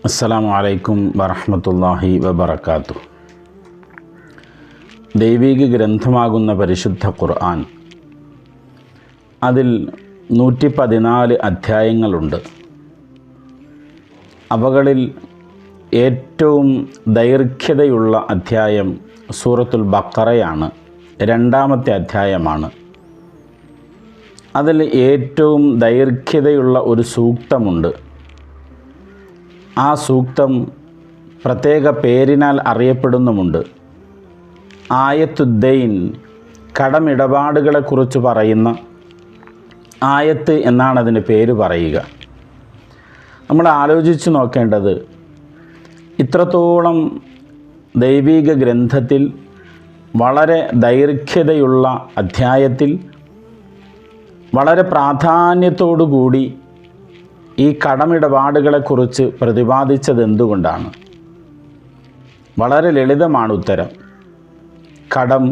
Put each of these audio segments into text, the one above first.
അസ്സലാമു അലൈക്കും വറഹ്മത്തുള്ളാഹി വബറകാതുഹു. ദൈവിക ഗ്രന്ഥമാകുന്ന പരിശുദ്ധ ഖുർആൻ, അതിൽ 114 അധ്യായങ്ങളുണ്ട്. അവകളിൽ ഏറ്റവും ദൈർഘ്യതയുള്ള അധ്യായം സൂറത്തുൽ ബഖറയാണ്, 2-ാമത്തെ അധ്യായമാണ്. അതിൽ ഏറ്റവും ദൈർഘ്യതയുള്ള ഒരു സൂക്തമുണ്ട്. ആ സൂക്തം പ്രത്യേക പേരിനാൽ അറിയപ്പെടുന്നുമുണ്ട്. ആയത്തുദ്ദൈൻ, കടമിടപാടുകളെക്കുറിച്ച് പറയുന്ന ആയത്ത് എന്നാണ് അതിന് പേര് പറയുക. നമ്മൾ ആലോചിച്ച് നോക്കേണ്ടത്, ഇത്രത്തോളം ദൈവിക ഗ്രന്ഥത്തിൽ വളരെ ദൈർഘ്യതയുള്ള അധ്യായത്തിൽ വളരെ പ്രാധാന്യത്തോടുകൂടി ഈ കടമിടപാടുകളെക്കുറിച്ച് പ്രതിപാദിച്ചത് എന്തുകൊണ്ടാണ്? വളരെ ലളിതമാണ് ഉത്തരം. കടം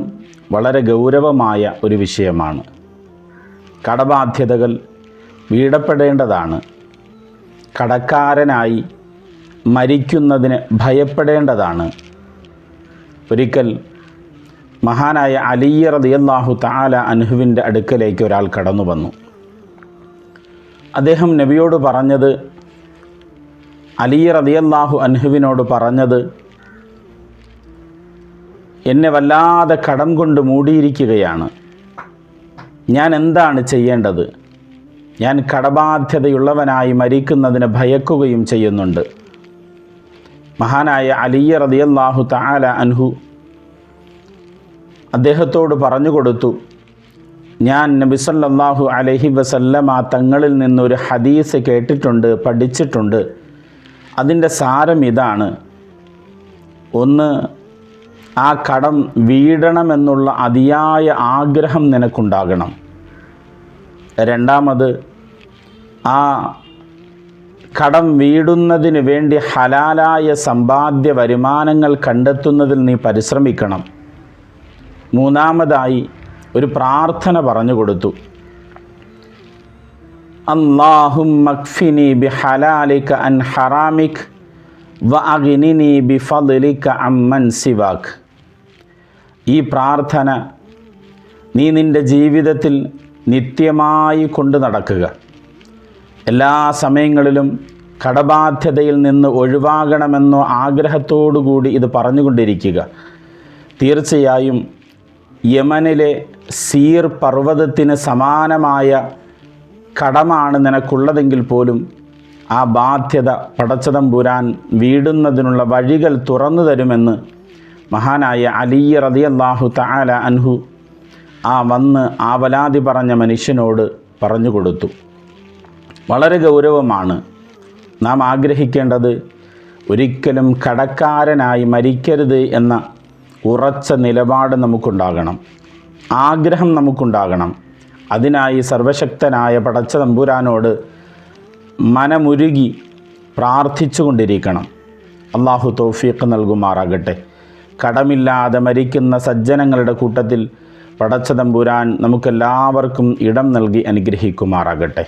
വളരെ ഗൗരവമായ ഒരു വിഷയമാണ്. കടബാധ്യതകൾ വീടപ്പെടേണ്ടതാണ്. കടക്കാരനായി മരിക്കുന്നതിന് ഭയപ്പെടേണ്ടതാണ്. ഒരിക്കൽ മഹാനായ അലി റളിയല്ലാഹു തആല അൻഹുവിൻ്റെ അടുക്കലേക്ക് ഒരാൾ കടന്നു വന്നു. അദ്ദേഹം നബിയോട് പറഞ്ഞത്, അലി റളിയല്ലാഹു അൻഹുവിനോട് പറഞ്ഞത്, എന്നെ വല്ലാതെ കടം കൊണ്ട് മൂടിയിരിക്കുകയാണ്, ഞാൻ എന്താണ് ചെയ്യേണ്ടത്? ഞാൻ കടബാധ്യതയുള്ളവനായി മരിക്കുന്നതിന് ഭയക്കുകയും ചെയ്യുന്നുണ്ട്. മഹാനായ അലി റളിയല്ലാഹു തആല അൻഹു അദ്ദേഹത്തോട് പറഞ്ഞു കൊടുത്തു, ഞാൻ നബി സല്ലല്ലാഹു അലൈഹി വസല്ലമ തങ്ങളിൽ നിന്നൊരു ഹദീസ് കേട്ടിട്ടുണ്ട്, പഠിച്ചിട്ടുണ്ട്. അതിൻ്റെ സാരം ഇതാണ്: ഒന്ന്, ആ കടം വീടണമെന്നുള്ള അതിയായ ആഗ്രഹം നിനക്കുണ്ടാകണം. രണ്ടാമത്, ആ കടം വീടുന്നതിന് വേണ്ടി ഹലാലായ സമ്പാദ്യ വരുമാനങ്ങൾ കണ്ടെത്തുന്നതിൽ നീ പരിശ്രമിക്കണം. മൂന്നാമതായി ഒരു പ്രാർത്ഥന പറഞ്ഞു കൊടുത്തു: അല്ലാഹുമ്മ ക്ഫിനി ബിഹലാലിക അൻ ഹറാമിക് വഅഗ്നിനി ബിഫദ്ലിക അമ്മൻ സിവാക്. ഈ പ്രാർത്ഥന നീ നിൻ്റെ ജീവിതത്തിൽ നിത്യമായി കൊണ്ടു നടക്കുക. എല്ലാ സമയങ്ങളിലും കടബാധ്യതയിൽ നിന്ന് ഒഴിവാകണമെന്നോ ആഗ്രഹത്തോടുകൂടി ഇത് പറഞ്ഞുകൊണ്ടിരിക്കുക. തീർച്ചയായും യമനിലെ സീർ പർവ്വതത്തിന് സമാനമായ കടമാണ് നിനക്കുള്ളതെങ്കിൽ പോലും ആ ബാധ്യത പടച്ചതമ്പുരാൻ വീടുന്നതിനുള്ള വഴികൾ തുറന്നു തരുമെന്ന് മഹാനായ അലി റളിയല്ലാഹു തആല അൻഹു ആ വന്ന് ആവലാതി പറഞ്ഞ മനുഷ്യനോട് പറഞ്ഞു കൊടുത്തു. വളരെ ഗൗരവമാണ്. നാം ആഗ്രഹിക്കേണ്ടത് ഒരിക്കലും കടക്കാരനായി മരിക്കരുത് എന്ന ഉറച്ച നിലപാട് നമുക്കുണ്ടാകണം, ആഗ്രഹം നമുക്കുണ്ടാകണം. അതിനായി സർവശക്തനായ പടച്ച തമ്പുരാനോട് മനമുരുകി പ്രാർത്ഥിച്ചു കൊണ്ടിരിക്കണം. അള്ളാഹു തൗഫീഖ് നൽകുമാറാകട്ടെ. കടമില്ലാതെ മരിക്കുന്ന സജ്ജനങ്ങളുടെ കൂട്ടത്തിൽ പടച്ച തമ്പുരാൻ നമുക്കെല്ലാവർക്കും ഇടം നൽകി അനുഗ്രഹിക്കുമാറാകട്ടെ.